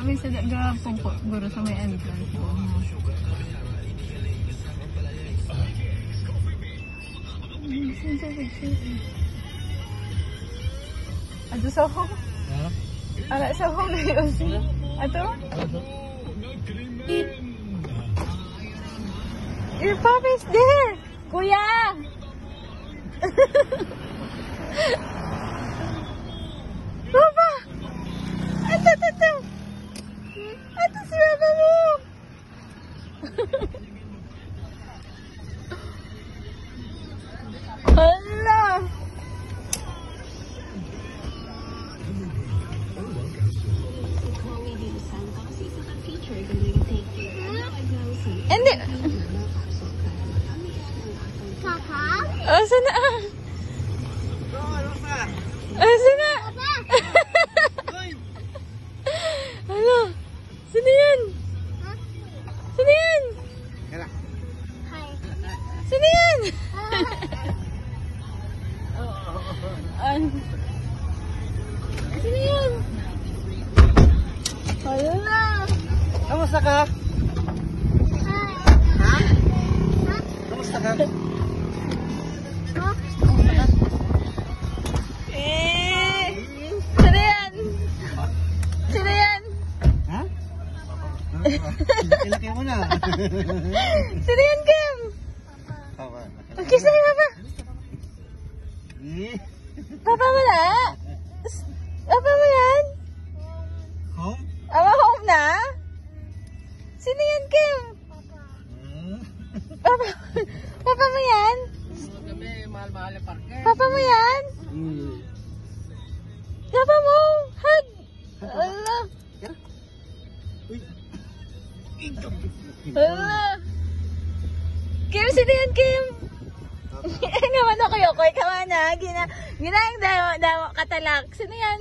may sa gapong ko, guro sa may entrance ko. Ato sa home? Ala sa home na yun. Ato? Your papa's there! Kuya! Papa! Ato! Ato si Papa mo! Hala! Hindi! Papa? Asa na? Asa na? Ano? Sino yan? Sino yan? Hi. Sino yan? Sino yan? Hala! Kamusta ka? Hi. Ha? Kamusta ka? Sino yan? Sino yan? Ha? Ilaki mo na. Sino yan, Kim? Papa. Okay, sa'yo, Papa. Eh? Papa mo na? Papa mo yan? Home? Ama home na? Sino yan, Kim? Papa, Papa mo yan? Mahal-mahal yung parker. Papa mo yan? Papa mo? Hug! Ala! Ala! Kim, sino yan, Kim? Ngaman ako yung koy ka na. Ginang dawa katalak. Sino yan?